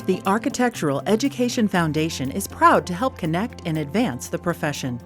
The Architectural Education Foundation is proud to help connect and advance the profession.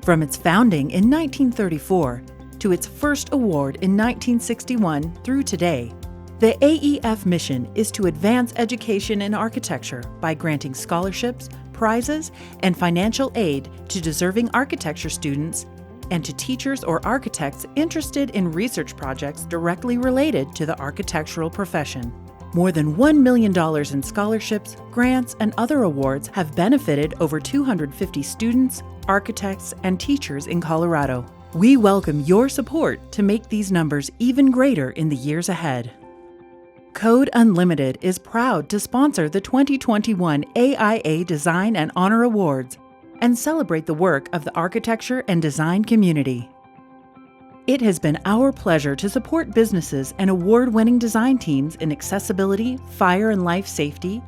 From its founding in 1934 to its first award in 1961 through today, the AEF mission is to advance education in architecture by granting scholarships, prizes, and financial aid to deserving architecture students and to teachers or architects interested in research projects directly related to the architectural profession. More than $1 million in scholarships, grants, and other awards have benefited over 250 students, architects, and teachers in Colorado. We welcome your support to make these numbers even greater in the years ahead. Code Unlimited is proud to sponsor the 2021 AIA Design and Honor Awards and celebrate the work of the architecture and design community. It has been our pleasure to support businesses and award-winning design teams in accessibility, fire and life safety,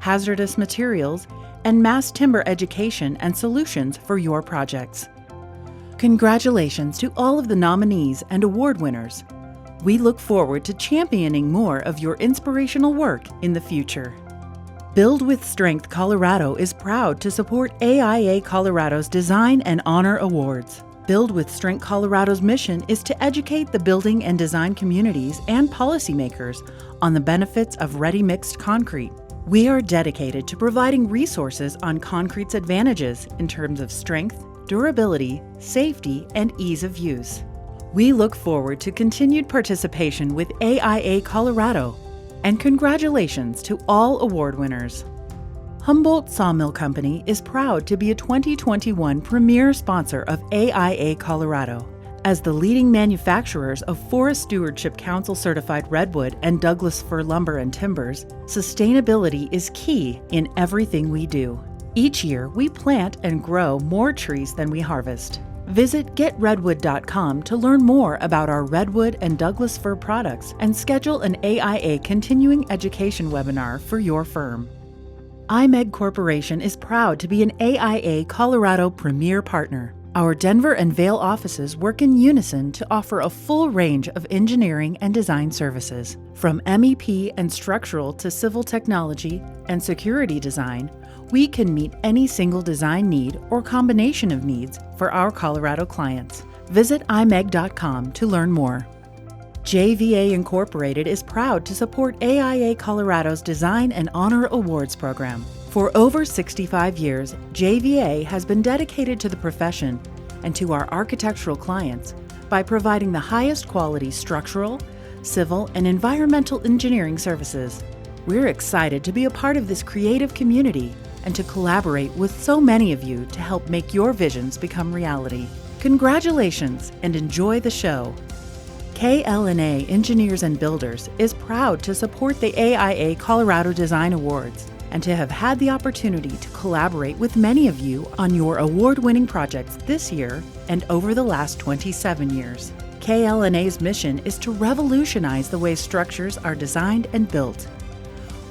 hazardous materials, and mass timber education and solutions for your projects. Congratulations to all of the nominees and award winners. We look forward to championing more of your inspirational work in the future. Build with Strength Colorado is proud to support AIA Colorado's Design and Honor Awards. Build with Strength Colorado's mission is to educate the building and design communities and policymakers on the benefits of ready-mixed concrete. We are dedicated to providing resources on concrete's advantages in terms of strength, durability, safety, and ease of use. We look forward to continued participation with AIA Colorado, and congratulations to all award winners. Humboldt Sawmill Company is proud to be a 2021 premier sponsor of AIA Colorado. As the leading manufacturers of Forest Stewardship Council certified redwood and Douglas fir lumber and timbers, sustainability is key in everything we do. Each year, we plant and grow more trees than we harvest. Visit getredwood.com to learn more about our redwood and Douglas fir products and schedule an AIA continuing education webinar for your firm. IMEG Corporation is proud to be an AIA Colorado Premier Partner. Our Denver and Vail offices work in unison to offer a full range of engineering and design services. From MEP and structural to civil technology and security design, we can meet any single design need or combination of needs for our Colorado clients. Visit imeg.com to learn more. JVA Incorporated is proud to support AIA Colorado's Design and Honor Awards program. For over 65 years, JVA has been dedicated to the profession and to our architectural clients by providing the highest quality structural, civil, and environmental engineering services. We're excited to be a part of this creative community and to collaborate with so many of you to help make your visions become reality. Congratulations and enjoy the show. KL&A Engineers and Builders is proud to support the AIA Colorado Design Awards and to have had the opportunity to collaborate with many of you on your award-winning projects this year and over the last 27 years. KL&A's mission is to revolutionize the way structures are designed and built.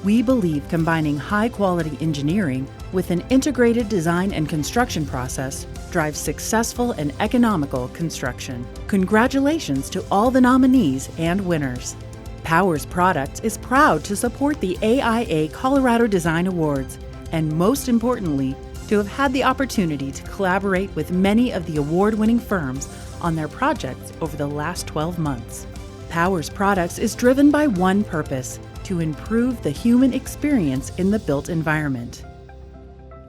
We believe combining high-quality engineering with an integrated design and construction process drives successful and economical construction. Congratulations to all the nominees and winners. Powers Products is proud to support the AIA Colorado Design Awards, and most importantly, to have had the opportunity to collaborate with many of the award-winning firms on their projects over the last 12 months. Powers Products is driven by one purpose: to improve the human experience in the built environment.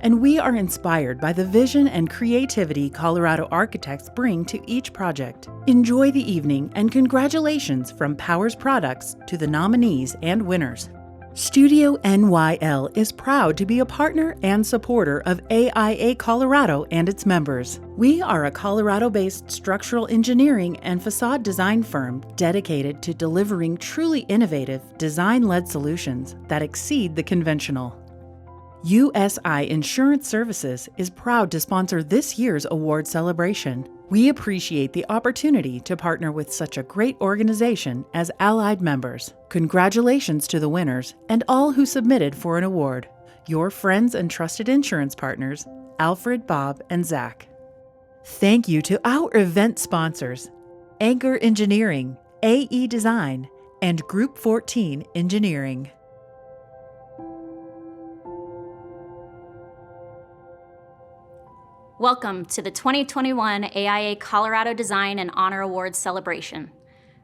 And we are inspired by the vision and creativity Colorado architects bring to each project. Enjoy the evening, and congratulations from Powers Products to the nominees and winners. Studio NYL is proud to be a partner and supporter of AIA Colorado and its members. We are a Colorado-based structural engineering and facade design firm dedicated to delivering truly innovative, design-led solutions that exceed the conventional. USI Insurance Services is proud to sponsor this year's award celebration. We appreciate the opportunity to partner with such a great organization as allied members. Congratulations to the winners and all who submitted for an award. Your friends and trusted insurance partners, Alfred, Bob, and Zach. Thank you to our event sponsors, Anchor Engineering, AE Design, and Group 14 Engineering. Welcome to the 2021 AIA Colorado Design and Honor Awards celebration.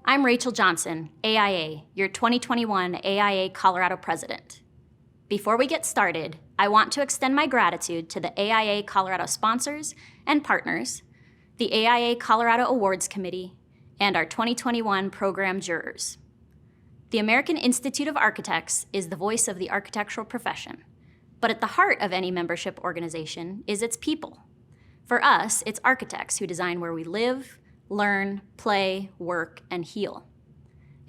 I'm Rachel Johnson, AIA, your 2021 AIA Colorado President. Before we get started, I want to extend my gratitude to the AIA Colorado sponsors and partners, the AIA Colorado Awards Committee, and our 2021 program jurors. The American Institute of Architects is the voice of the architectural profession, but at the heart of any membership organization is its people. For us, it's architects who design where we live, learn, play, work, and heal.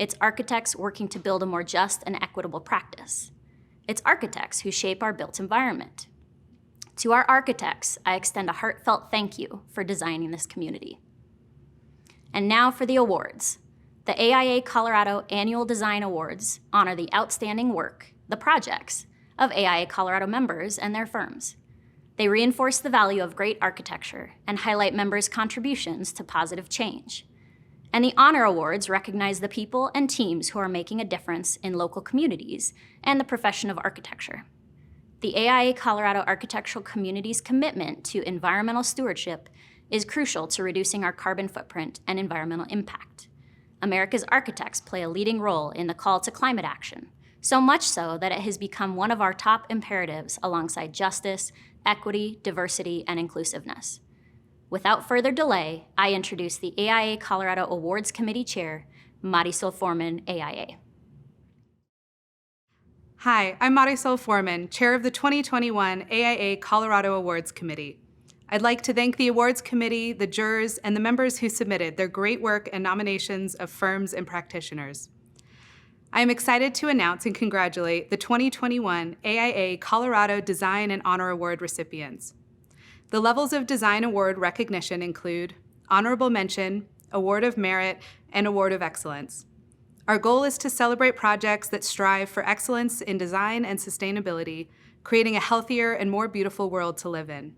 It's architects working to build a more just and equitable practice. It's architects who shape our built environment. To our architects, I extend a heartfelt thank you for designing this community. And now for the awards. The AIA Colorado Annual Design Awards honor the outstanding work, the projects, of AIA Colorado members and their firms. They reinforce the value of great architecture and highlight members' contributions to positive change. And the Honor Awards recognize the people and teams who are making a difference in local communities and the profession of architecture. The AIA Colorado architectural community's commitment to environmental stewardship is crucial to reducing our carbon footprint and environmental impact. America's architects play a leading role in the call to climate action, so much so that it has become one of our top imperatives alongside justice, equity, diversity, and inclusiveness. Without further delay, I introduce the AIA Colorado Awards Committee Chair, Marisol Foreman, AIA. Hi, I'm Marisol Foreman, Chair of the 2021 AIA Colorado Awards Committee. I'd like to thank the Awards Committee, the jurors, and the members who submitted their great work and nominations of firms and practitioners. I am excited to announce and congratulate the 2021 AIA Colorado Design and Honor Award recipients. The levels of Design Award recognition include Honorable Mention, Award of Merit, and Award of Excellence. Our goal is to celebrate projects that strive for excellence in design and sustainability, creating a healthier and more beautiful world to live in.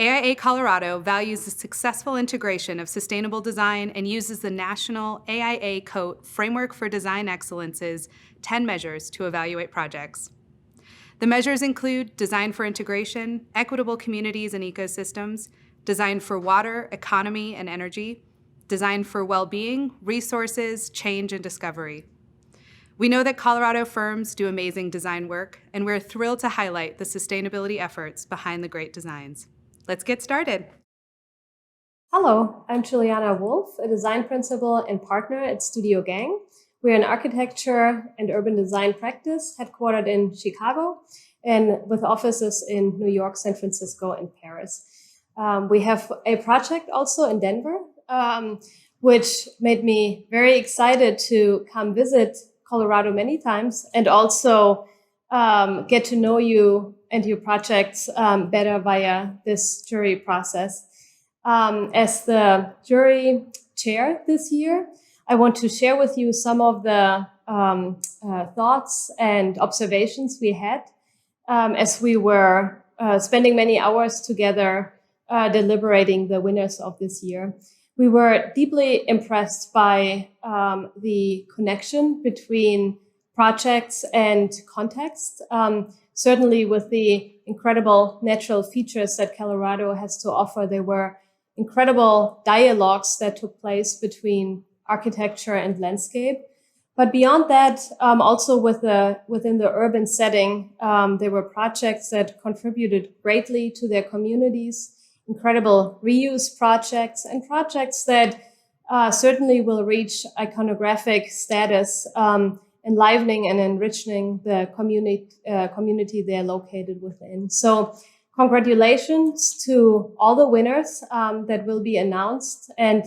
AIA Colorado values the successful integration of sustainable design and uses the national AIA COAT Framework for Design Excellence's 10 measures to evaluate projects. The measures include design for integration, equitable communities and ecosystems, design for water, economy, and energy, design for well-being, resources, change, and discovery. We know that Colorado firms do amazing design work, and we're thrilled to highlight the sustainability efforts behind the great designs. Let's get started. Hello, I'm Juliana Wolf, a design principal and partner at Studio Gang. We're an architecture and urban design practice headquartered in Chicago and with offices in New York, San Francisco, and Paris. We have a project also in Denver, which made me very excited to come visit Colorado many times and also get to know you and your projects better via this jury process. As the jury chair this year, I want to share with you some of the thoughts and observations we had as we were spending many hours together deliberating the winners of this year. We were deeply impressed by the connection between projects and context. Certainly with the incredible natural features that Colorado has to offer, there were incredible dialogues that took place between architecture and landscape. But beyond that, also within the urban setting, there were projects that contributed greatly to their communities, incredible reuse projects, and projects that certainly will reach iconographic status, enlivening and enriching the community they're located within. So congratulations to all the winners that will be announced, and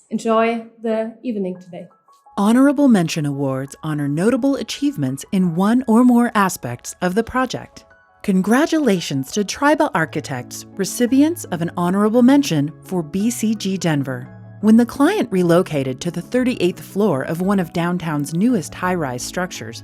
enjoy the evening today. Honorable Mention Awards honor notable achievements in one or more aspects of the project. Congratulations to Tribal Architects, recipients of an Honorable Mention for BCG Denver. When the client relocated to the 38th floor of one of downtown's newest high-rise structures,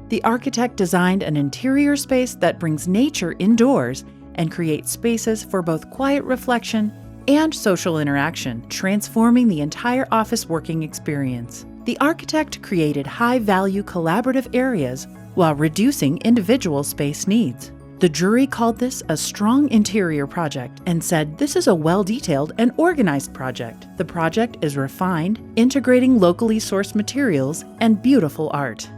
the architect designed an interior space that brings nature indoors and creates spaces for both quiet reflection and social interaction, transforming the entire office working experience. The architect created high-value collaborative areas while reducing individual space needs. The jury called this a strong interior project and said this is a well-detailed and organized project. The project is refined, integrating locally sourced materials and beautiful art.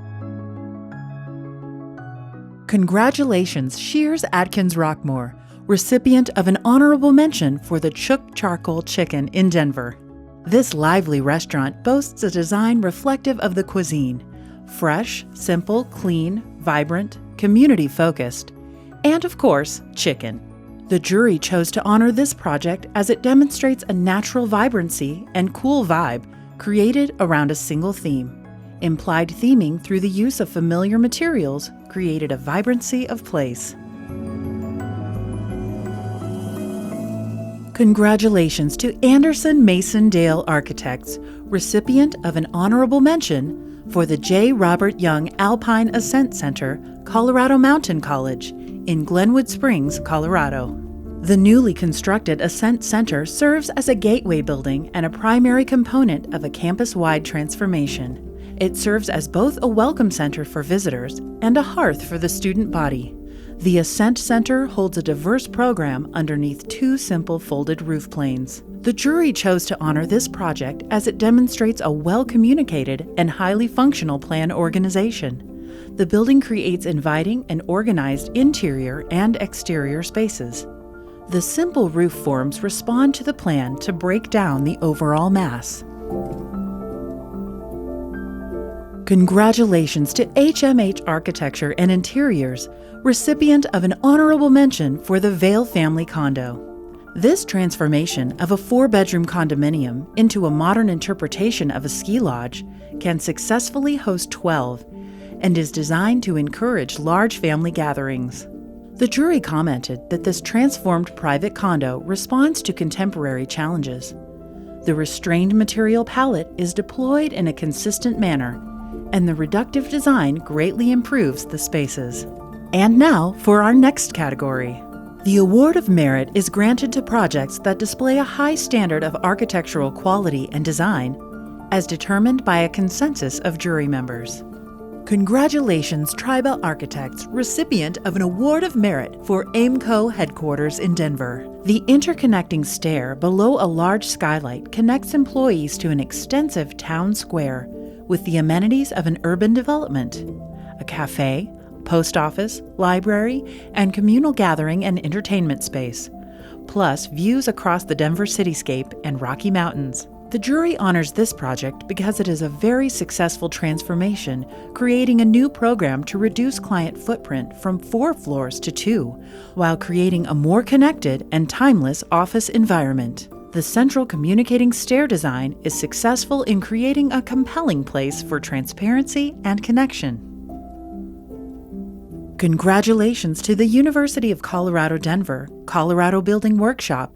Congratulations, Shears Atkins Rockmore, recipient of an honorable mention for the Chook Charcoal Chicken in Denver. This lively restaurant boasts a design reflective of the cuisine: fresh, simple, clean, vibrant, community-focused, and of course, chicken. The jury chose to honor this project as it demonstrates a natural vibrancy and cool vibe created around a single theme. Implied theming through the use of familiar materials created a vibrancy of place. Congratulations to Anderson Mason Dale Architects, recipient of an honorable mention for the J. Robert Young Alpine Ascent Center, Colorado Mountain College, in Glenwood Springs, Colorado. The newly constructed Ascent Center serves as a gateway building and a primary component of a campus-wide transformation. It serves as both a welcome center for visitors and a hearth for the student body. The Ascent Center holds a diverse program underneath two simple folded roof planes. The jury chose to honor this project as it demonstrates a well-communicated and highly functional plan organization. The building creates inviting and organized interior and exterior spaces. The simple roof forms respond to the plan to break down the overall mass. Congratulations to HMH Architecture and Interiors, recipient of an honorable mention for the Vale Family Condo. This transformation of a 4-bedroom condominium into a modern interpretation of a ski lodge can successfully host 12 and is designed to encourage large family gatherings. The jury commented that this transformed private condo responds to contemporary challenges. The restrained material palette is deployed in a consistent manner, and the reductive design greatly improves the spaces. And now for our next category. The Award of Merit is granted to projects that display a high standard of architectural quality and design, as determined by a consensus of jury members. Congratulations, Tribal Architects, recipient of an Award of Merit for AIMCO headquarters in Denver. The interconnecting stair below a large skylight connects employees to an extensive town square with the amenities of an urban development: a cafe, post office, library, and communal gathering and entertainment space, plus views across the Denver cityscape and Rocky Mountains. The jury honors this project because it is a very successful transformation, creating a new program to reduce client footprint from 4 floors to 2, while creating a more connected and timeless office environment. The central communicating stair design is successful in creating a compelling place for transparency and connection. Congratulations to the University of Colorado Denver Colorado Building Workshop,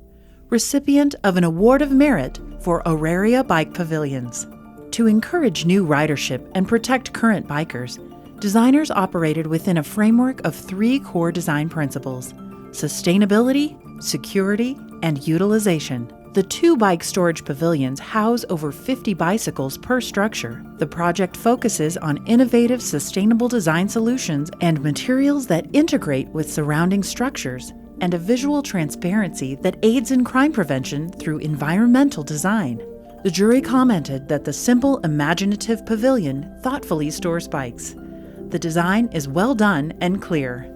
recipient of an Award of Merit for Auraria Bike Pavilions. To encourage new ridership and protect current bikers, designers operated within a framework of 3 core design principles: sustainability, security, and utilization. The 2 bike storage pavilions house over 50 bicycles per structure. The project focuses on innovative, sustainable design solutions and materials that integrate with surrounding structures, and a visual transparency that aids in crime prevention through environmental design. The jury commented that the simple, imaginative pavilion thoughtfully stores bikes. The design is well done and clear.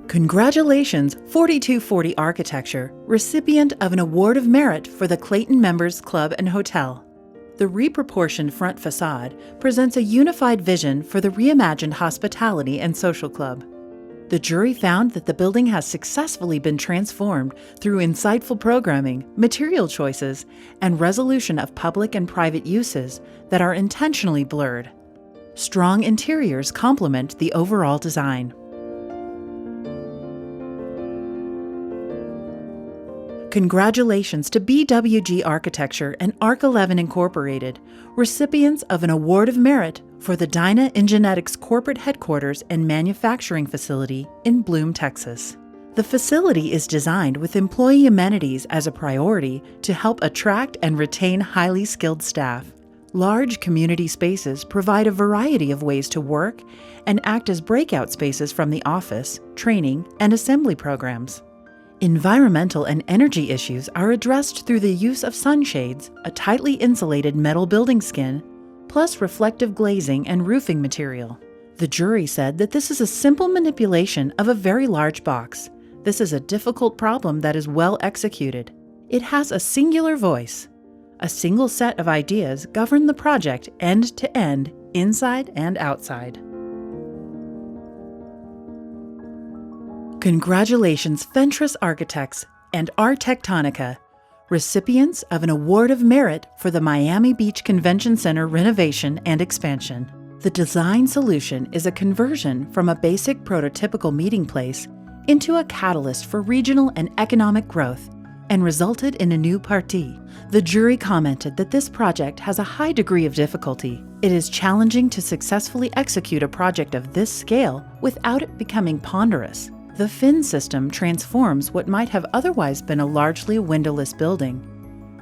Congratulations, 4240 Architecture, recipient of an Award of Merit for the Clayton Members Club and Hotel. The reproportioned front facade presents a unified vision for the reimagined hospitality and social club. The jury found that the building has successfully been transformed through insightful programming, material choices, and resolution of public and private uses that are intentionally blurred. Strong interiors complement the overall design. Congratulations to BWG Architecture and Arc 11 Incorporated, recipients of an Award of Merit for the Dyna Ingenetics corporate headquarters and manufacturing facility in Bloom, Texas. The facility is designed with employee amenities as a priority to help attract and retain highly skilled staff. Large community spaces provide a variety of ways to work and act as breakout spaces from the office, training, and assembly programs. Environmental and energy issues are addressed through the use of sunshades, a tightly insulated metal building skin, plus reflective glazing and roofing material. The jury said that this is a simple manipulation of a very large box. This is a difficult problem that is well executed. It has a singular voice. A single set of ideas govern the project end to end, inside and outside. Congratulations, Fentress Architects and Artectonica, recipients of an Award of Merit for the Miami Beach Convention Center renovation and expansion. The design solution is a conversion from a basic prototypical meeting place into a catalyst for regional and economic growth, and resulted in a new party. The jury commented that this project has a high degree of difficulty. It is challenging to successfully execute a project of this scale without it becoming ponderous. The fin system transforms what might have otherwise been a largely windowless building,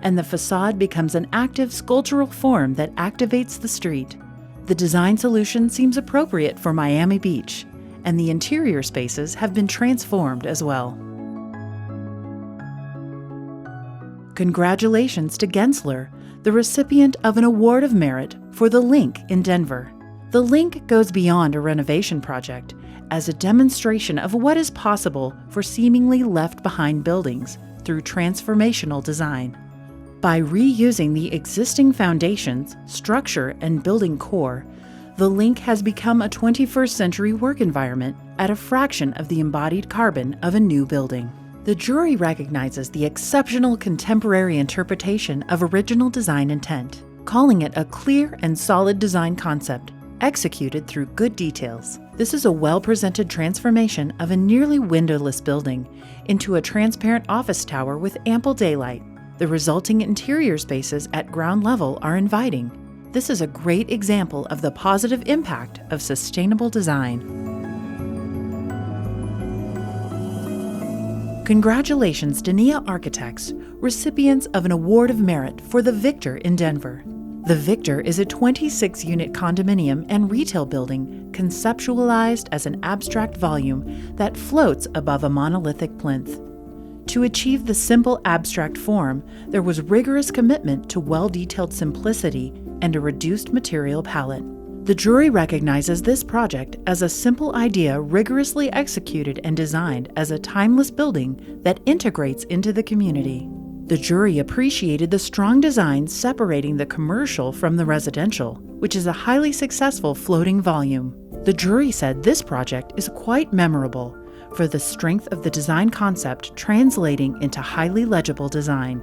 and the facade becomes an active sculptural form that activates the street. The design solution seems appropriate for Miami Beach, and the interior spaces have been transformed as well. Congratulations to Gensler, the recipient of an Award of Merit for the Link in Denver. The Link goes beyond a renovation project as a demonstration of what is possible for seemingly left-behind buildings through transformational design. By reusing the existing foundations, structure, and building core, the Link has become a 21st century work environment at a fraction of the embodied carbon of a new building. The jury recognizes the exceptional contemporary interpretation of original design intent, calling it a clear and solid design concept, executed through good details. This is a well-presented transformation of a nearly windowless building into a transparent office tower with ample daylight. The resulting interior spaces at ground level are inviting. This is a great example of the positive impact of sustainable design. Congratulations, Dania Architects, recipients of an Award of Merit for the Victor in Denver. The Victor is a 26-unit condominium and retail building conceptualized as an abstract volume that floats above a monolithic plinth. To achieve the simple abstract form, there was rigorous commitment to well-detailed simplicity and a reduced material palette. The jury recognizes this project as a simple idea rigorously executed and designed as a timeless building that integrates into the community. The jury appreciated the strong design separating the commercial from the residential, which is a highly successful floating volume. The jury said this project is quite memorable for the strength of the design concept translating into highly legible design.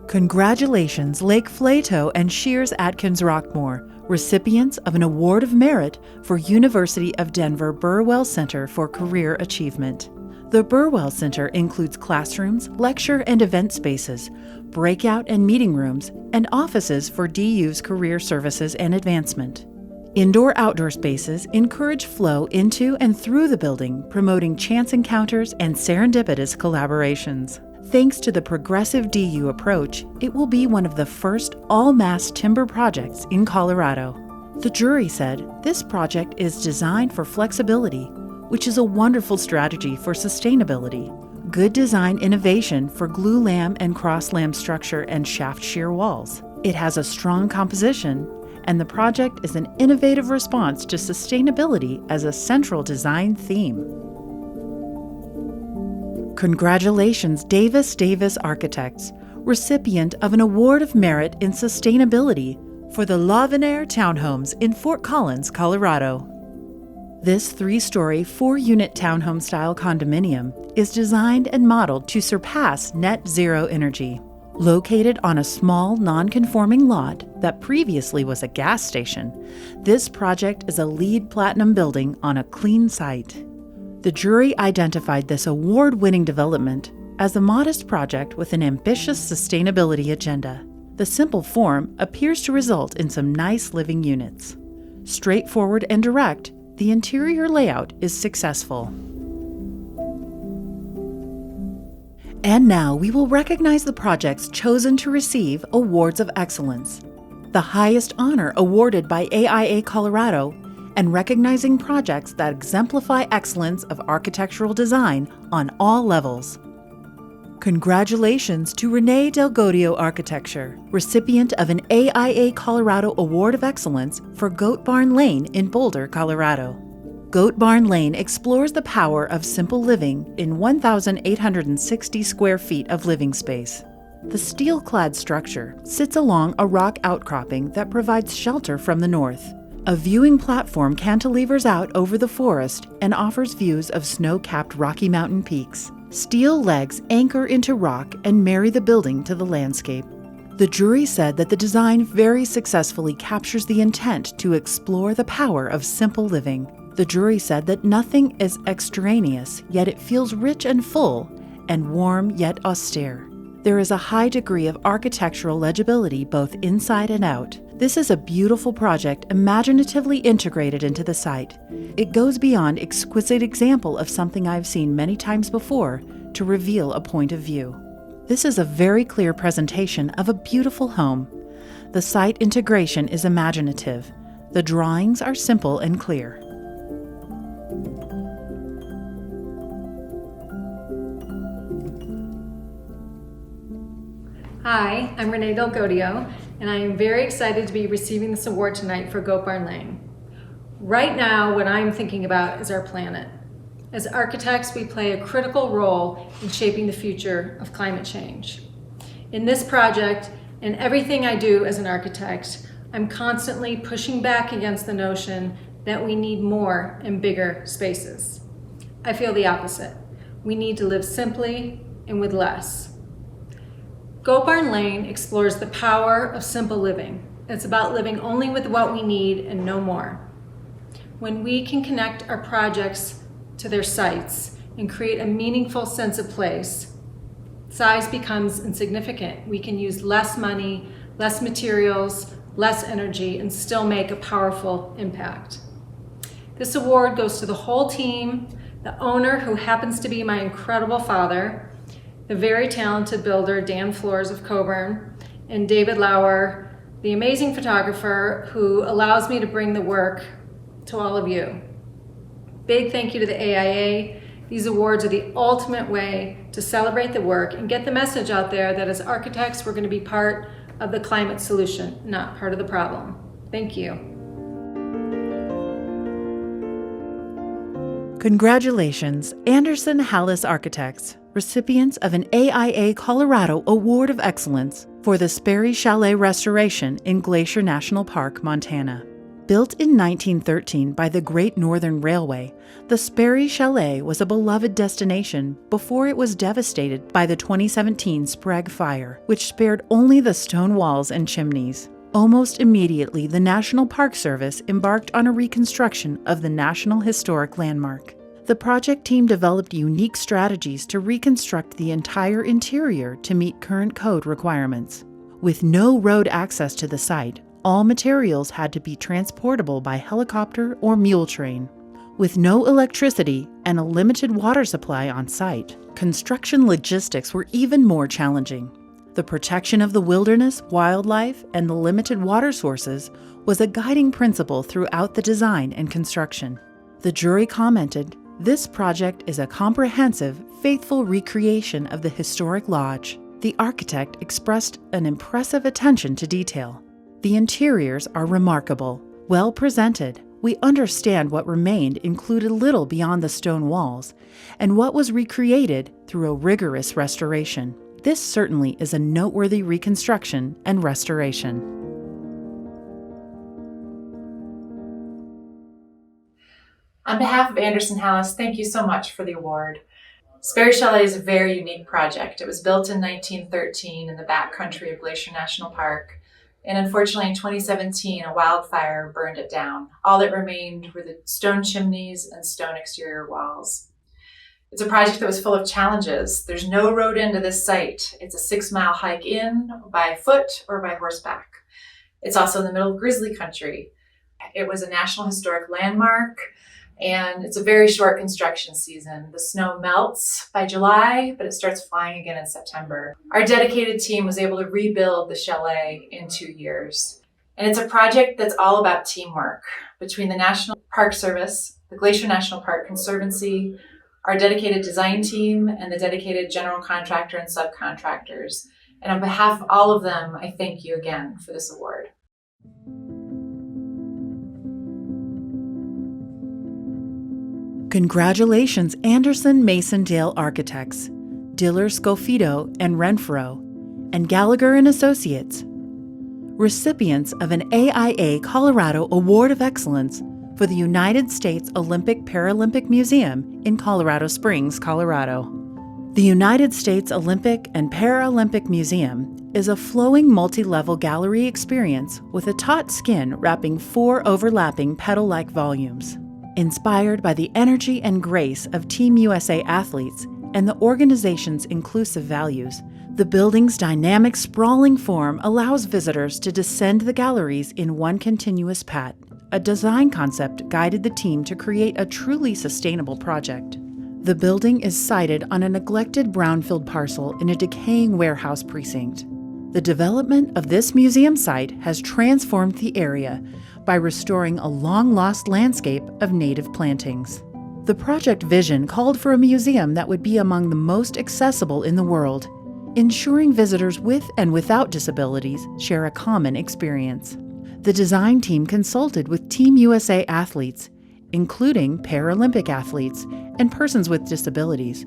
Congratulations, Lake Flato and Shears Atkins Rockmore, recipients of an Award of Merit for University of Denver Burwell Center for Career Achievement. The Burwell Center includes classrooms, lecture and event spaces, breakout and meeting rooms, and offices for DU's career services and advancement. Indoor-outdoor spaces encourage flow into and through the building, promoting chance encounters and serendipitous collaborations. Thanks to the progressive DU approach, it will be one of the first all-mass timber projects in Colorado. The jury said this project is designed for flexibility, which is a wonderful strategy for sustainability. Good design innovation for glue-lam and cross-lam structure and shaft shear walls. It has a strong composition, and the project is an innovative response to sustainability as a central design theme. Congratulations, Davis Architects, recipient of an Award of Merit in Sustainability for the L'Avenir Townhomes in Fort Collins, Colorado. This 3-story, 4-unit townhome-style condominium is designed and modeled to surpass net zero energy. Located on a small, non-conforming lot that previously was a gas station, this project is a LEED Platinum building on a clean site. The jury identified this award-winning development as a modest project with an ambitious sustainability agenda. The simple form appears to result in some nice living units. Straightforward and direct, the interior layout is successful. And now we will recognize the projects chosen to receive Awards of Excellence, the highest honor awarded by AIA Colorado, and recognizing projects that exemplify excellence of architectural design on all levels. Congratulations to Renee Del Godio Architecture, recipient of an AIA Colorado Award of Excellence for Goat Barn Lane in Boulder, Colorado. Goat Barn Lane explores the power of simple living in 1,860 square feet of living space. The steel-clad structure sits along a rock outcropping that provides shelter from the north. A viewing platform cantilevers out over the forest and offers views of snow-capped Rocky Mountain peaks. Steel legs anchor into rock and marry the building to the landscape. The jury said that the design very successfully captures the intent to explore the power of simple living. The jury said that nothing is extraneous, yet it feels rich and full, and warm yet austere. There is a high degree of architectural legibility both inside and out. This is a beautiful project imaginatively integrated into the site. It goes beyond exquisite example of something I've seen many times before to reveal a point of view. This is a very clear presentation of a beautiful home. The site integration is imaginative. The drawings are simple and clear. Hi, I'm Renee Del Godio, and I am very excited to be receiving this award tonight for Goat Barn Lane. Right now, what I'm thinking about is our planet. As architects, we play a critical role in shaping the future of climate change. In this project, and everything I do as an architect, I'm constantly pushing back against the notion that we need more and bigger spaces. I feel the opposite. We need to live simply and with less. Goat Barn Lane explores the power of simple living. It's about living only with what we need and no more. When we can connect our projects to their sites and create a meaningful sense of place, size becomes insignificant. We can use less money, less materials, less energy, and still make a powerful impact. This award goes to the whole team, the owner, who happens to be my incredible father, the very talented builder, Dan Flores of Coburn, and David Lauer, the amazing photographer who allows me to bring the work to all of you. Big thank you to the AIA. These awards are the ultimate way to celebrate the work and get the message out there that as architects, we're going to be part of the climate solution, not part of the problem. Thank you. Congratulations, Anderson Hallis Architects, recipients of an AIA Colorado Award of Excellence for the Sperry Chalet restoration in Glacier National Park, Montana. Built in 1913 by the Great Northern Railway, the Sperry Chalet was a beloved destination before it was devastated by the 2017 Sprague Fire, which spared only the stone walls and chimneys. Almost immediately, the National Park Service embarked on a reconstruction of the National Historic Landmark. The project team developed unique strategies to reconstruct the entire interior to meet current code requirements. With no road access to the site, all materials had to be transportable by helicopter or mule train. With no electricity and a limited water supply on site, construction logistics were even more challenging. The protection of the wilderness, wildlife, and the limited water sources was a guiding principle throughout the design and construction. The jury commented, "This project is a comprehensive, faithful recreation of the historic lodge." The architect expressed an impressive attention to detail. The interiors are remarkable, well presented. We understand what remained included little beyond the stone walls, and what was recreated through a rigorous restoration. This certainly is a noteworthy reconstruction and restoration. On behalf of Anderson Hallis, thank you so much for the award. Sperry Chalet is a very unique project. It was built in 1913 in the backcountry of Glacier National Park, and unfortunately in 2017 a wildfire burned it down. All that remained were the stone chimneys and stone exterior walls. It's a project that was full of challenges. There's no road into this site. It's a 6-mile hike in by foot or by horseback. It's also in the middle of grizzly country. It was a National Historic Landmark. And it's a very short construction season. The snow melts by July, but it starts flying again in September. Our dedicated team was able to rebuild the chalet in 2 years. And it's a project that's all about teamwork between the National Park Service, the Glacier National Park Conservancy, our dedicated design team, and the dedicated general contractor and subcontractors. And on behalf of all of them, I thank you again for this award. Congratulations, Anderson Mason Dale Architects, Diller Scofido and Renfro, and Gallagher and Associates, recipients of an AIA Colorado Award of Excellence for the United States Olympic Paralympic Museum in Colorado Springs, Colorado. The United States Olympic and Paralympic Museum is a flowing multi-level gallery experience with a taut skin wrapping 4 overlapping petal-like volumes. Inspired by the energy and grace of Team USA athletes and the organization's inclusive values, the building's dynamic, sprawling form allows visitors to descend the galleries in one continuous path. A design concept guided the team to create a truly sustainable project. The building is sited on a neglected brownfield parcel in a decaying warehouse precinct. The development of this museum site has transformed the area by restoring a long-lost landscape of native plantings. The project vision called for a museum that would be among the most accessible in the world, ensuring visitors with and without disabilities share a common experience. The design team consulted with Team USA athletes, including Paralympic athletes and persons with disabilities,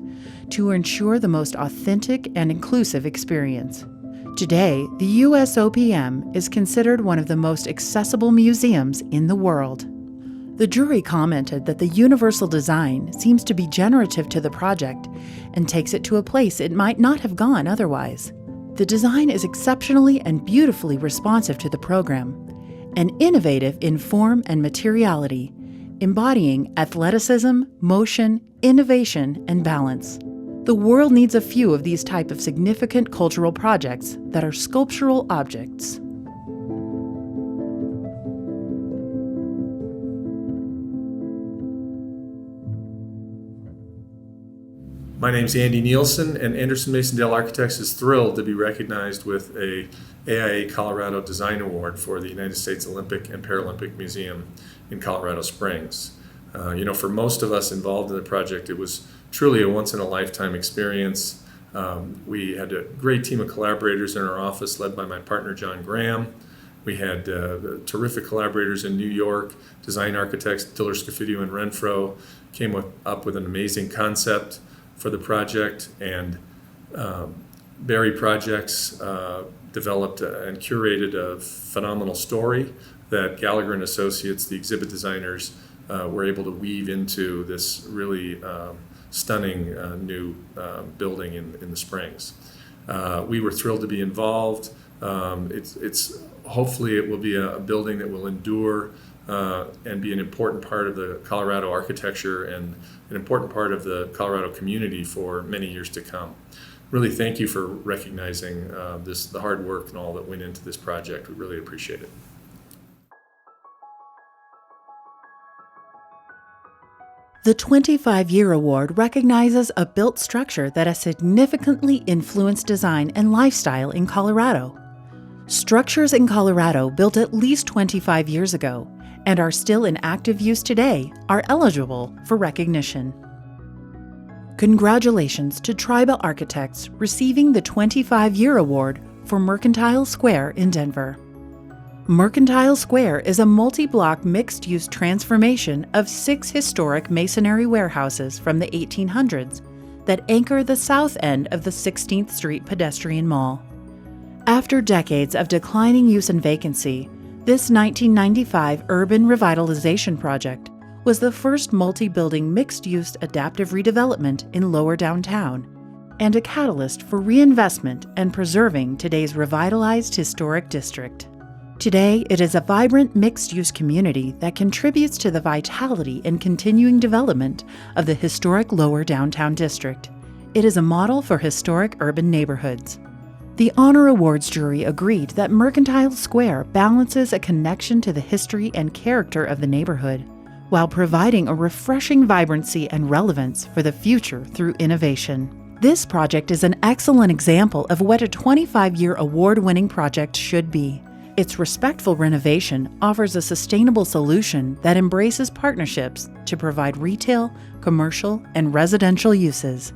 to ensure the most authentic and inclusive experience. Today, the USOPM is considered one of the most accessible museums in the world. The jury commented that the universal design seems to be generative to the project and takes it to a place it might not have gone otherwise. The design is exceptionally and beautifully responsive to the program, and innovative in form and materiality, embodying athleticism, motion, innovation, and balance. The world needs a few of these type of significant cultural projects that are sculptural objects. My name is Andy Nielsen, and Anderson Mason Dale Architects is thrilled to be recognized with a AIA Colorado Design Award for the United States Olympic and Paralympic Museum in Colorado Springs. For most of us involved in the project, it was truly a once-in-a-lifetime experience. We had a great team of collaborators in our office led by my partner, John Graham. We had terrific collaborators in New York, design architects Diller Scofido and Renfro came up with an amazing concept for the project, and Barry Projects developed and curated a phenomenal story that Gallagher and Associates, the exhibit designers, were able to weave into this really stunning new building in the Springs. We were thrilled to be involved. Hopefully it will be a building that will endure and be an important part of the Colorado architecture and an important part of the Colorado community for many years to come. Really thank you for recognizing the hard work and all that went into this project. We really appreciate it. The 25-year award recognizes a built structure that has significantly influenced design and lifestyle in Colorado. Structures in Colorado built at least 25 years ago and are still in active use today are eligible for recognition. Congratulations to Tribal Architects receiving the 25-year award for Mercantile Square in Denver. Mercantile Square is a multi-block mixed-use transformation of 6 historic masonry warehouses from the 1800s that anchor the south end of the 16th Street pedestrian mall. After decades of declining use and vacancy, this 1995 urban revitalization project was the first multi-building mixed-use adaptive redevelopment in Lower Downtown and a catalyst for reinvestment and preserving today's revitalized historic district. Today, it is a vibrant mixed-use community that contributes to the vitality and continuing development of the historic Lower Downtown District. It is a model for historic urban neighborhoods. The Honor Awards jury agreed that Mercantile Square balances a connection to the history and character of the neighborhood while providing a refreshing vibrancy and relevance for the future through innovation. This project is an excellent example of what a 25-year award-winning project should be. Its respectful renovation offers a sustainable solution that embraces partnerships to provide retail, commercial, and residential uses.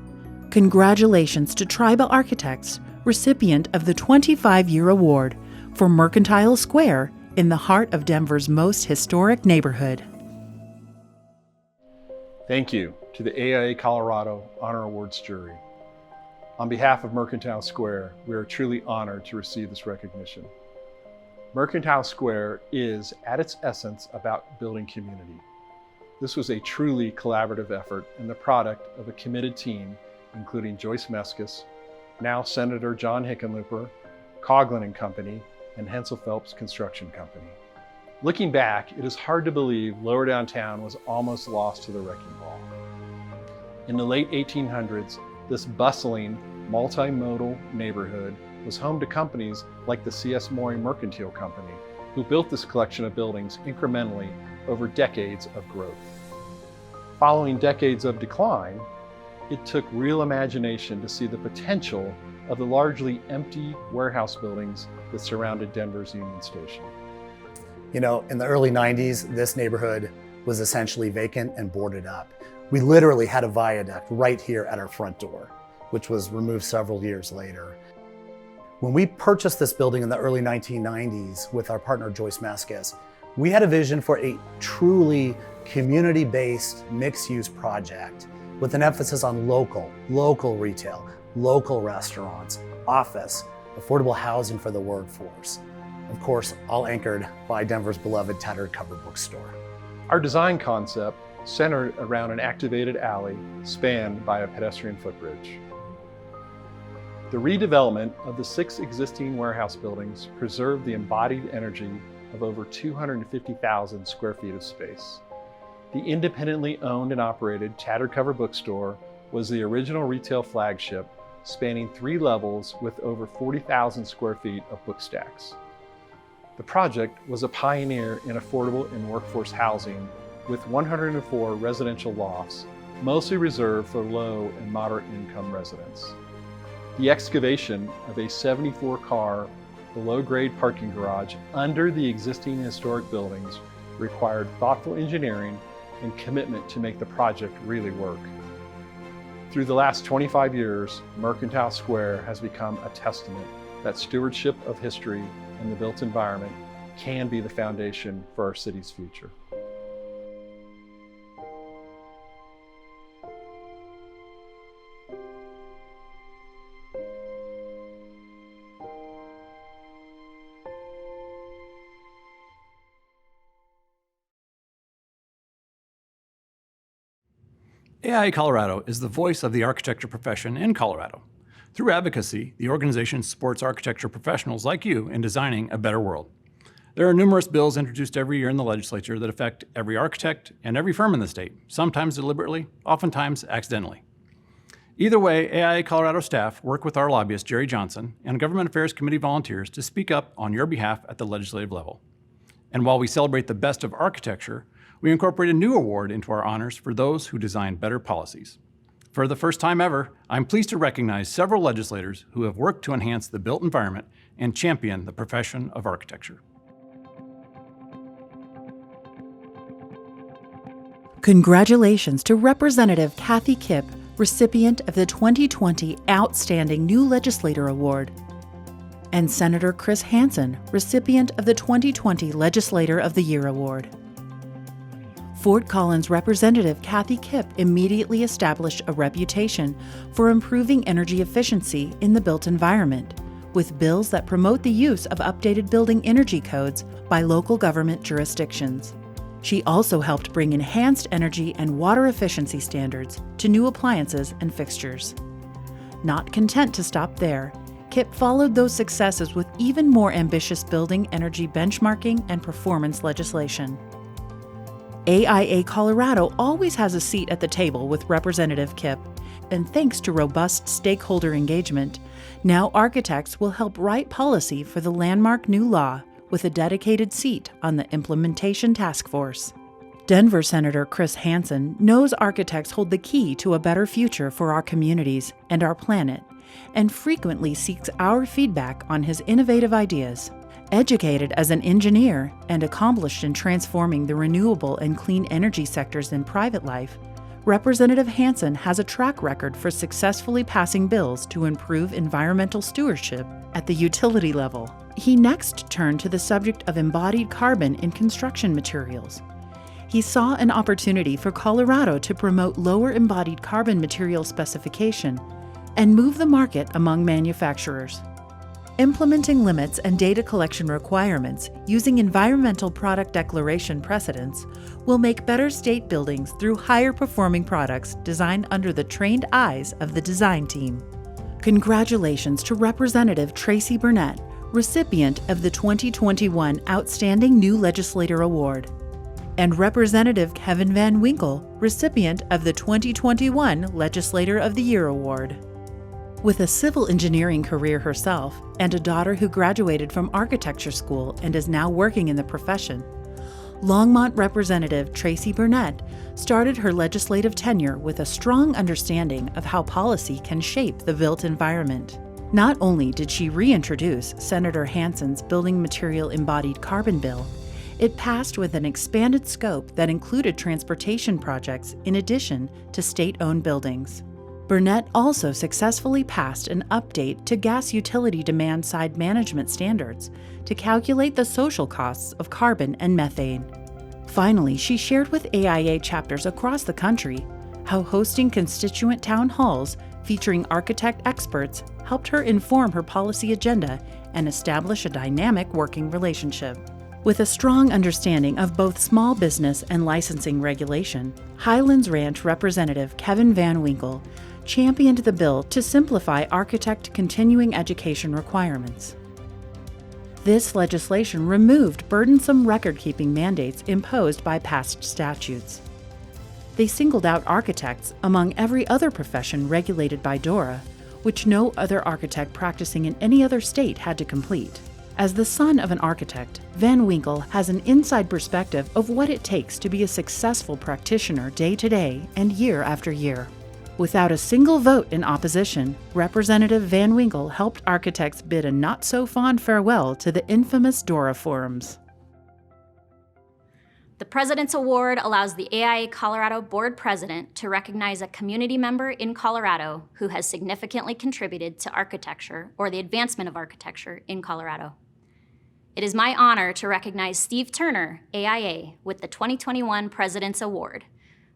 Congratulations to Tribal Architects, recipient of the 25-year award for Mercantile Square in the heart of Denver's most historic neighborhood. Thank you to the AIA Colorado Honor Awards jury. On behalf of Mercantile Square, we are truly honored to receive this recognition. Mercantile Square is, at its essence, about building community. This was a truly collaborative effort and the product of a committed team, including Joyce Meskis, now Senator John Hickenlooper, Coughlin and Company, and Hensel Phelps Construction Company. Looking back, it is hard to believe Lower Downtown was almost lost to the wrecking ball. In the late 1800s, this bustling, multimodal neighborhood was home to companies like the C.S. Maury Mercantile Company, who built this collection of buildings incrementally over decades of growth. Following decades of decline, it took real imagination to see the potential of the largely empty warehouse buildings that surrounded Denver's Union Station. You know, in the early 90s, this neighborhood was essentially vacant and boarded up. We literally had a viaduct right here at our front door, which was removed several years later. When we purchased this building in the early 1990s with our partner Joyce Meskis, we had a vision for a truly community-based mixed-use project with an emphasis on local retail, local restaurants, office, affordable housing for the workforce. Of course, all anchored by Denver's beloved tattered cover bookstore. Our design concept centered around an activated alley spanned by a pedestrian footbridge. The redevelopment of the 6 existing warehouse buildings preserved the embodied energy of over 250,000 square feet of space. The independently owned and operated Tattered Cover Bookstore was the original retail flagship, spanning 3 levels with over 40,000 square feet of book stacks. The project was a pioneer in affordable and workforce housing with 104 residential lofts, mostly reserved for low and moderate income residents. The excavation of a 74-car below-grade parking garage under the existing historic buildings required thoughtful engineering and commitment to make the project really work. Through the last 25 years, Mercantile Square has become a testament that stewardship of history and the built environment can be the foundation for our city's future. AIA Colorado is the voice of the architecture profession in Colorado. Through advocacy, the organization supports architecture professionals like you in designing a better world. There are numerous bills introduced every year in the legislature that affect every architect and every firm in the state, sometimes deliberately, oftentimes accidentally. Either way, AIA Colorado staff work with our lobbyist, Jerry Johnson, and Government Affairs Committee volunteers to speak up on your behalf at the legislative level. And while we celebrate the best of architecture, we incorporate a new award into our honors for those who design better policies. For the first time ever, I'm pleased to recognize several legislators who have worked to enhance the built environment and champion the profession of architecture. Congratulations to Representative Kathy Kipp, recipient of the 2020 Outstanding New Legislator Award, and Senator Chris Hansen, recipient of the 2020 Legislator of the Year Award. Fort Collins Representative Kathy Kipp immediately established a reputation for improving energy efficiency in the built environment, with bills that promote the use of updated building energy codes by local government jurisdictions. She also helped bring enhanced energy and water efficiency standards to new appliances and fixtures. Not content to stop there, Kipp followed those successes with even more ambitious building energy benchmarking and performance legislation. AIA Colorado always has a seat at the table with Representative Kipp, and thanks to robust stakeholder engagement, now architects will help write policy for the landmark new law with a dedicated seat on the implementation task force. Denver Senator Chris Hansen knows architects hold the key to a better future for our communities and our planet, and frequently seeks our feedback on his innovative ideas. Educated as an engineer and accomplished in transforming the renewable and clean energy sectors in private life, Representative Hansen has a track record for successfully passing bills to improve environmental stewardship at the utility level. He next turned to the subject of embodied carbon in construction materials. He saw an opportunity for Colorado to promote lower embodied carbon material specification and move the market among manufacturers. Implementing limits and data collection requirements using environmental product declaration precedents will make better state buildings through higher performing products designed under the trained eyes of the design team. Congratulations to Representative Tracy Burnett, recipient of the 2021 Outstanding New Legislator Award, and Representative Kevin Van Winkle, recipient of the 2021 Legislator of the Year Award. With a civil engineering career herself and a daughter who graduated from architecture school and is now working in the profession, Longmont Representative Tracy Burnett started her legislative tenure with a strong understanding of how policy can shape the built environment. Not only did she reintroduce Senator Hansen's Building Material Embodied Carbon Bill, it passed with an expanded scope that included transportation projects in addition to state-owned buildings. Burnett also successfully passed an update to gas utility demand-side management standards to calculate the social costs of carbon and methane. Finally, she shared with AIA chapters across the country how hosting constituent town halls featuring architect experts helped her inform her policy agenda and establish a dynamic working relationship. With a strong understanding of both small business and licensing regulation, Highlands Ranch Representative Kevin Van Winkle championed the bill to simplify architect continuing education requirements. This legislation removed burdensome record-keeping mandates imposed by past statutes. They singled out architects among every other profession regulated by DORA, which no other architect practicing in any other state had to complete. As the son of an architect, Van Winkle has an inside perspective of what it takes to be a successful practitioner day to day and year after year. Without a single vote in opposition, Representative Van Winkle helped architects bid a not-so-fond farewell to the infamous DORA forums. The President's Award allows the AIA Colorado Board President to recognize a community member in Colorado who has significantly contributed to architecture or the advancement of architecture in Colorado. It is my honor to recognize Steve Turner, AIA, with the 2021 President's Award.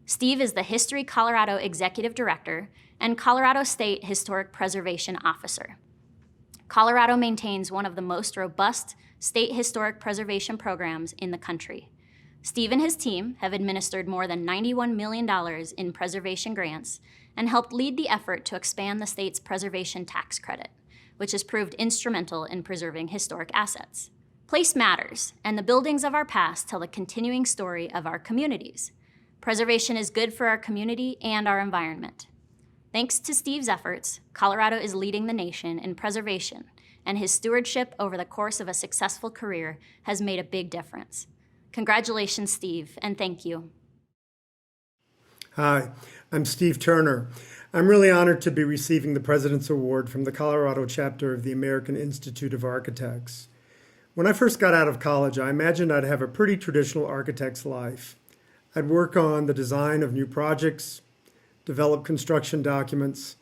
Steve is the History Colorado Executive Director and Colorado State Historic Preservation Officer. Colorado maintains one of the most robust state historic preservation programs in the country. Steve and his team have administered more than $91 million in preservation grants and helped lead the effort to expand the state's preservation tax credit, which has proved instrumental in preserving historic assets. Place matters, and the buildings of our past tell the continuing story of our communities. Preservation is good for our community and our environment. Thanks to Steve's efforts, Colorado is leading the nation in preservation, and his stewardship over the course of a successful career has made a big difference. Congratulations, Steve, and thank you. Hi, I'm Steve Turner. I'm really honored to be receiving the President's Award from the Colorado chapter of the American Institute of Architects. When I first got out of college, I imagined I'd have a pretty traditional architect's life. I'd work on the design of new projects, develop construction documents,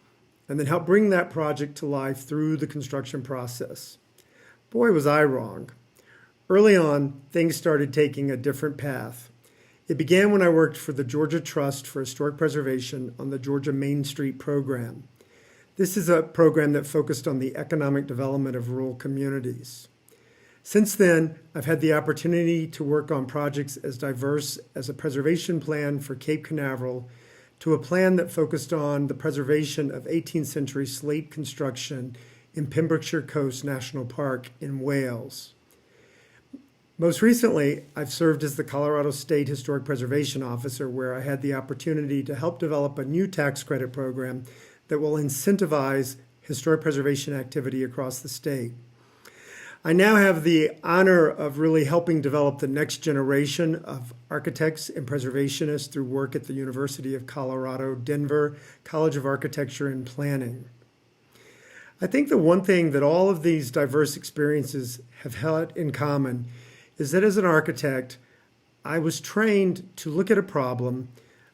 and then help bring that project to life through the construction process. Boy, was I wrong. Early on, things started taking a different path. It began when I worked for the Georgia Trust for Historic Preservation on the Georgia Main Street program. This is a program that focused on the economic development of rural communities. Since then, I've had the opportunity to work on projects as diverse as a preservation plan for Cape Canaveral to a plan that focused on the preservation of 18th century slate construction in Pembrokeshire Coast National Park in Wales. Most recently, I've served as the Colorado State Historic Preservation Officer, where I had the opportunity to help develop a new tax credit program that will incentivize historic preservation activity across the state. I now have the honor of really helping develop the next generation of architects and preservationists through work at the University of Colorado, Denver College of Architecture and Planning. I think the one thing that all of these diverse experiences have had in common is that as an architect, I was trained to look at a problem,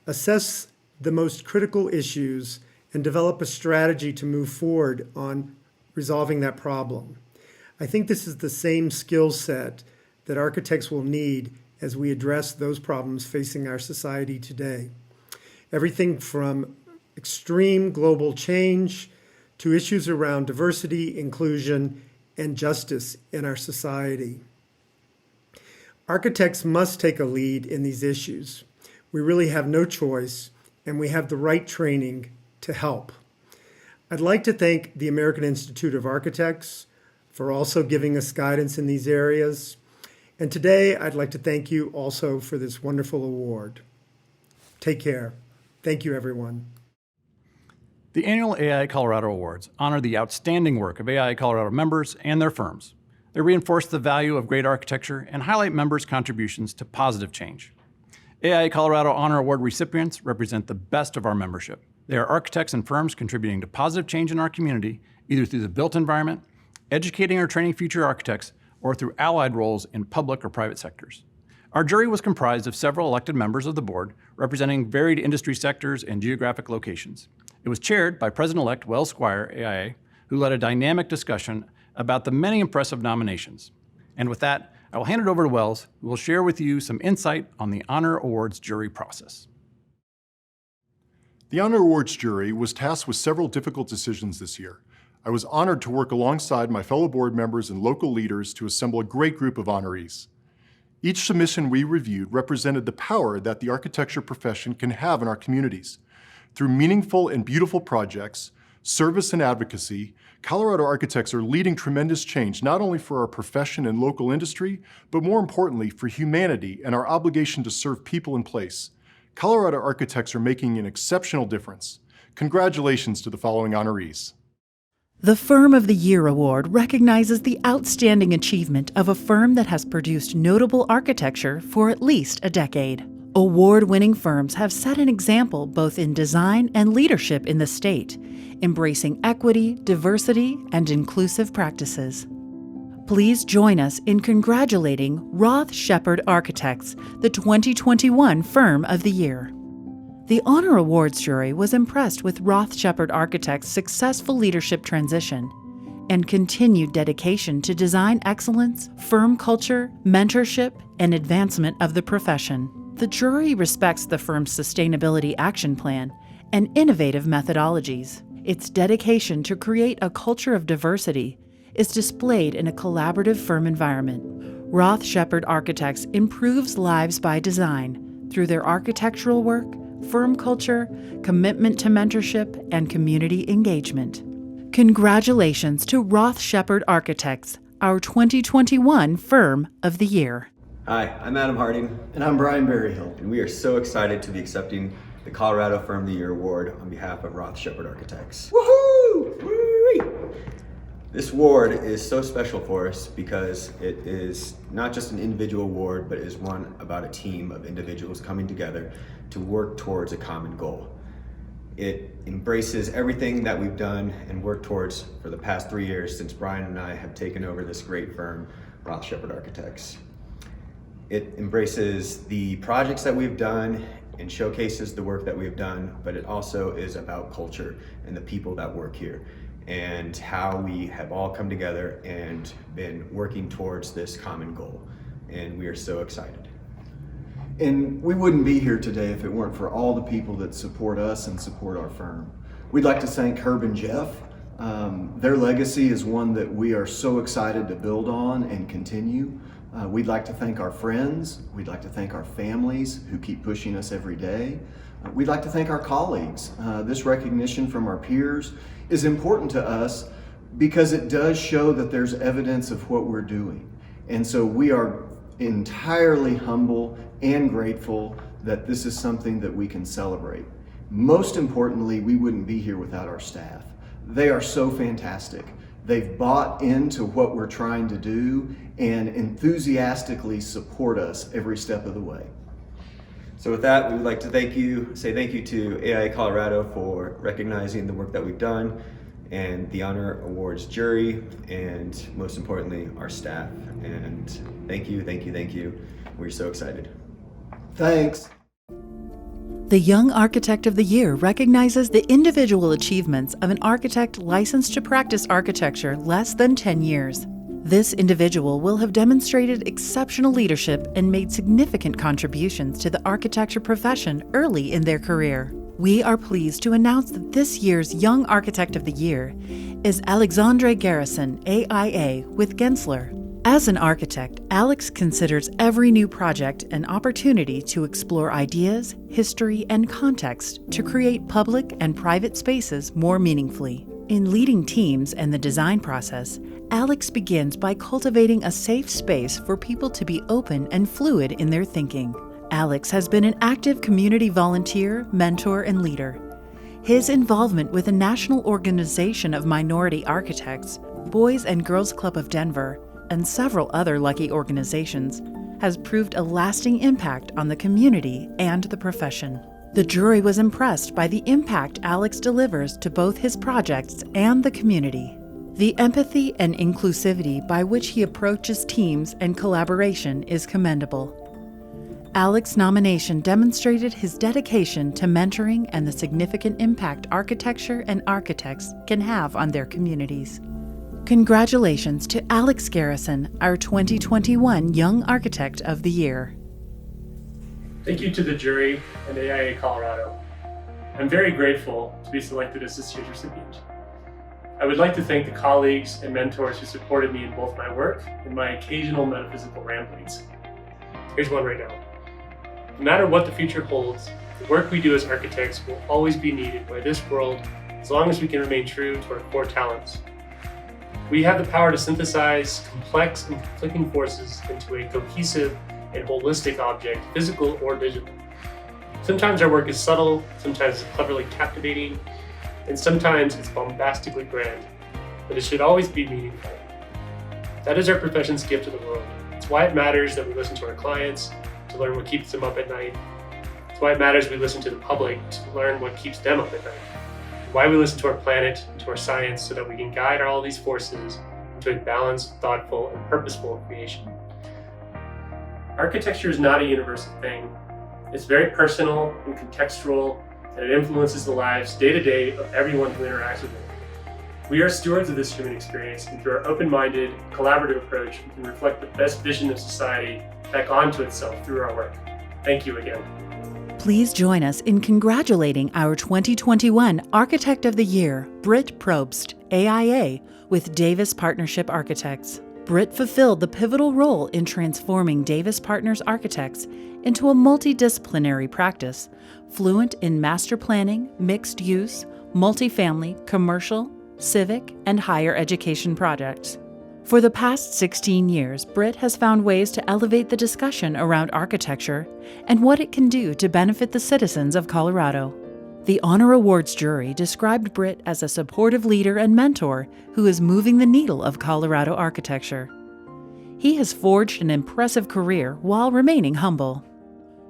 assess the most critical issues, and develop a strategy to move forward on resolving that problem. I think this is the same skill set that architects will need as we address those problems facing our society today. Everything from extreme global change to issues around diversity, inclusion, and justice in our society. Architects must take a lead in these issues. We really have no choice, and we have the right training to help. I'd like to thank the American Institute of Architects for also giving us guidance in these areas. And today, I'd like to thank you also for this wonderful award. Take care. Thank you, everyone. The annual AIA Colorado Awards honor the outstanding work of AIA Colorado members and their firms. They reinforce the value of great architecture and highlight members' contributions to positive change. AIA Colorado Honor Award recipients represent the best of our membership. They are architects and firms contributing to positive change in our community, either through the built environment, educating or training future architects, or through allied roles in public or private sectors. Our jury was comprised of several elected members of the board representing varied industry sectors and geographic locations. It was chaired by President-elect Wells Squire, AIA, who led a dynamic discussion about the many impressive nominations. And with that, I will hand it over to Wells, who will share with you some insight on the Honor Awards jury process. The Honor Awards jury was tasked with several difficult decisions this year. I was honored to work alongside my fellow board members and local leaders to assemble a great group of honorees. Each submission we reviewed represented the power that the architecture profession can have in our communities. Through meaningful and beautiful projects, service and advocacy, Colorado architects are leading tremendous change not only for our profession and local industry, but more importantly for humanity and our obligation to serve people in place. Colorado architects are making an exceptional difference. Congratulations to the following honorees. The Firm of the Year Award recognizes the outstanding achievement of a firm that has produced notable architecture for at least a decade. Award-winning firms have set an example both in design and leadership in the state, embracing equity, diversity, and inclusive practices. Please join us in congratulating Roth Shepard Architects, the 2021 Firm of the Year. The Honor Awards jury was impressed with Roth Shepard Architects' successful leadership transition and continued dedication to design excellence, firm culture, mentorship, and advancement of the profession. The jury respects the firm's sustainability action plan and innovative methodologies. Its dedication to create a culture of diversity is displayed in a collaborative firm environment. Roth Shepard Architects improves lives by design through their architectural work, firm culture, commitment to mentorship, and community engagement. Congratulations to Roth Shepard Architects, our 2021 Firm of the Year. Hi, I'm Adam Harding. And I'm Brian Berryhill. And we are so excited to be accepting the Colorado Firm of the Year Award on behalf of Roth Shepard Architects. Woohoo! Woo-wee! This award is so special for us because it is not just an individual award, but it is one about a team of individuals coming together to work towards a common goal. It embraces everything that we've done and worked towards for the past 3 years since Brian and I have taken over this great firm, Roth Shepard Architects. It embraces the projects that we've done and showcases the work that we've done, but it also is about culture and the people that work here and how we have all come together and been working towards this common goal. And we are so excited. And we wouldn't be here today if it weren't for all the people that support us and support our firm. We'd like to thank Herb and Jeff. Their legacy is one that we are so excited to build on and continue. We'd like to thank our friends. We'd like to thank our families who keep pushing us every day. We'd like to thank our colleagues. This recognition from our peers is important to us because it does show that there's evidence of what we're doing. And so we are entirely humble and grateful that this is something that we can celebrate. Most importantly, we wouldn't be here without our staff. They are so fantastic. They've bought into what we're trying to do and enthusiastically support us every step of the way. So with that, we would like to say thank you to AIA Colorado for recognizing the work that we've done, and the Honor Awards jury, and most importantly, our staff. And thank you, thank you, thank you. We're so excited. Thanks. The Young Architect of the Year recognizes the individual achievements of an architect licensed to practice architecture less than 10 years. This individual will have demonstrated exceptional leadership and made significant contributions to the architecture profession early in their career. We are pleased to announce that this year's Young Architect of the Year is Alexandre Garrison, AIA, with Gensler. As an architect, Alex considers every new project an opportunity to explore ideas, history, and context to create public and private spaces more meaningfully. In leading teams and the design process, Alex begins by cultivating a safe space for people to be open and fluid in their thinking. Alex has been an active community volunteer, mentor, and leader. His involvement with the National Organization of Minority Architects, Boys and Girls Club of Denver, and several other lucky organizations has proved a lasting impact on the community and the profession. The jury was impressed by the impact Alex delivers to both his projects and the community. The empathy and inclusivity by which he approaches teams and collaboration is commendable. Alex's nomination demonstrated his dedication to mentoring and the significant impact architecture and architects can have on their communities. Congratulations to Alex Garrison, our 2021 Young Architect of the Year. Thank you to the jury and AIA Colorado. I'm very grateful to be selected as this year's recipient. I would like to thank the colleagues and mentors who supported me in both my work and my occasional metaphysical ramblings. Here's one right now. No matter what the future holds, the work we do as architects will always be needed by this world as long as we can remain true to our core talents. We have the power to synthesize complex and conflicting forces into a cohesive and holistic object, physical or digital. Sometimes our work is subtle, sometimes it's cleverly captivating, and sometimes it's bombastically grand, but it should always be meaningful. That is our profession's gift to the world. It's why it matters that we listen to our clients to learn what keeps them up at night. It's why it matters we listen to the public to learn what keeps them up at night. Why we listen to our planet and to our science so that we can guide all these forces into a balanced, thoughtful, and purposeful creation. Architecture is not a universal thing. It's very personal and contextual, and it influences the lives day to day of everyone who interacts with it. We are stewards of this human experience, and through our open-minded, collaborative approach, we can reflect the best vision of society back onto itself through our work. Thank you again. Please join us in congratulating our 2021 Architect of the Year, Britt Probst, AIA, with Davis Partnership Architects. Britt fulfilled the pivotal role in transforming Davis Partners Architects into a multidisciplinary practice, fluent in master planning, mixed use, multifamily, commercial, civic, and higher education projects. For the past 16 years, Britt has found ways to elevate the discussion around architecture and what it can do to benefit the citizens of Colorado. The Honor Awards jury described Britt as a supportive leader and mentor who is moving the needle of Colorado architecture. He has forged an impressive career while remaining humble.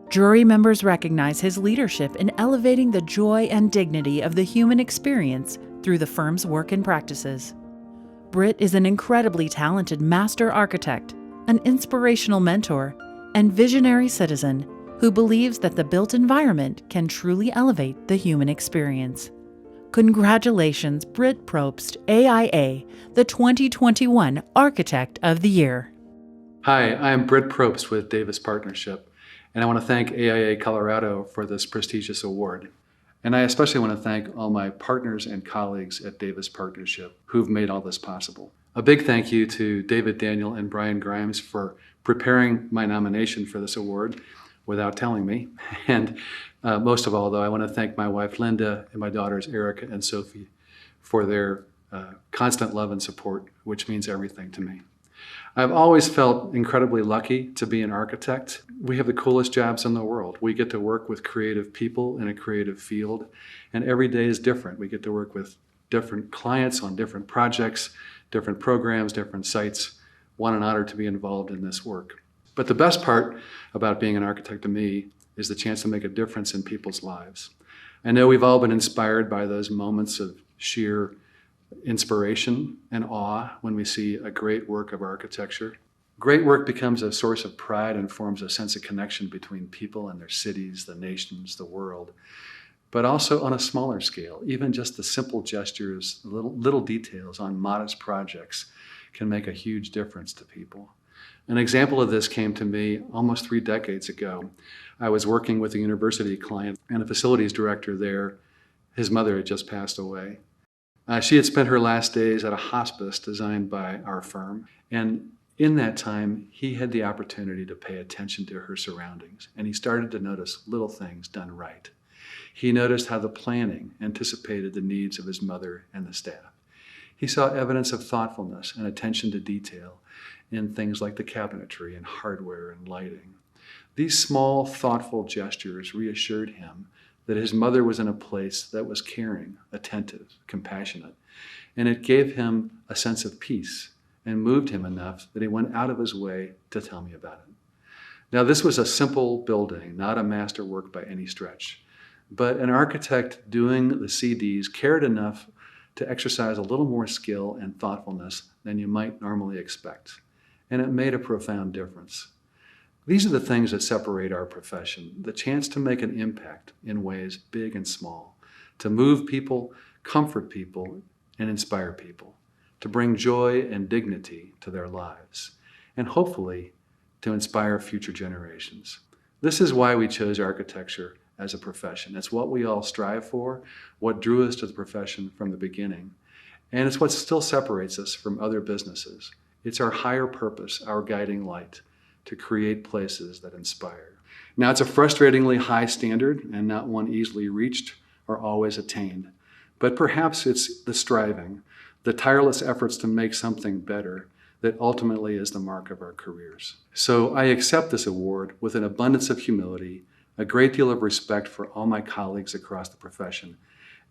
Jury members recognize his leadership in elevating the joy and dignity of the human experience through the firm's work and practices. Britt is an incredibly talented master architect, an inspirational mentor, and visionary citizen who believes that the built environment can truly elevate the human experience. Congratulations, Britt Probst, AIA, the 2021 Architect of the Year. Hi, I am Britt Probst with Davis Partnership, and I want to thank AIA Colorado for this prestigious award. And I especially want to thank all my partners and colleagues at Davis Partnership who've made all this possible. A big thank you to David Daniel and Brian Grimes for preparing my nomination for this award without telling me. And most of all, though, I want to thank my wife Linda and my daughters Erica and Sophie for their constant love and support, which means everything to me. I've always felt incredibly lucky to be an architect. We have the coolest jobs in the world. We get to work with creative people in a creative field, and every day is different. We get to work with different clients on different projects, different programs, different sites. What an honor to be involved in this work. But the best part about being an architect to me is the chance to make a difference in people's lives. I know we've all been inspired by those moments of sheer inspiration and awe when we see a great work of architecture. Great work becomes a source of pride and forms a sense of connection between people and their cities, the nations, the world. But also on a smaller scale, even just the simple gestures, little details on modest projects can make a huge difference to people. An example of this came to me almost 3 decades ago. I was working with a university client and a facilities director there. His mother had just passed away. She had spent her last days at a hospice designed by our firm. And in that time, he had the opportunity to pay attention to her surroundings. And he started to notice little things done right. He noticed how the planning anticipated the needs of his mother and the staff. He saw evidence of thoughtfulness and attention to detail in things like the cabinetry and hardware and lighting. These small, thoughtful gestures reassured him that his mother was in a place that was caring, attentive, compassionate, and it gave him a sense of peace and moved him enough that he went out of his way to tell me about it. Now, this was a simple building, not a masterwork by any stretch, but an architect doing the CDs cared enough to exercise a little more skill and thoughtfulness than you might normally expect, and it made a profound difference. These are the things that separate our profession, the chance to make an impact in ways big and small, to move people, comfort people, and inspire people, to bring joy and dignity to their lives, and hopefully to inspire future generations. This is why we chose architecture as a profession. It's what we all strive for, what drew us to the profession from the beginning, and it's what still separates us from other businesses. It's our higher purpose, our guiding light, to create places that inspire. Now, it's a frustratingly high standard and not one easily reached or always attained, but perhaps it's the striving, the tireless efforts to make something better that ultimately is the mark of our careers. So I accept this award with an abundance of humility, a great deal of respect for all my colleagues across the profession,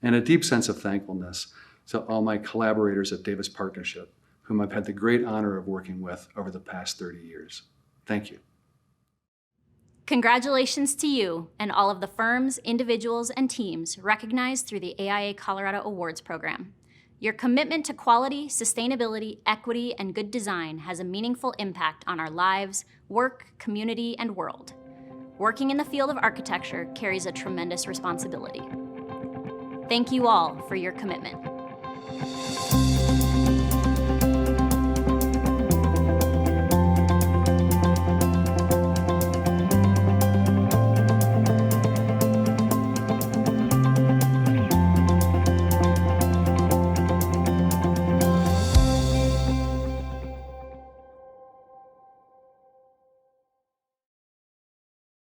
and a deep sense of thankfulness to all my collaborators at Davis Partnership, whom I've had the great honor of working with over the past 30 years. Thank you. Congratulations to you and all of the firms, individuals, and teams recognized through the AIA Colorado Awards program. Your commitment to quality, sustainability, equity, and good design has a meaningful impact on our lives, work, community, and world. Working in the field of architecture carries a tremendous responsibility. Thank you all for your commitment.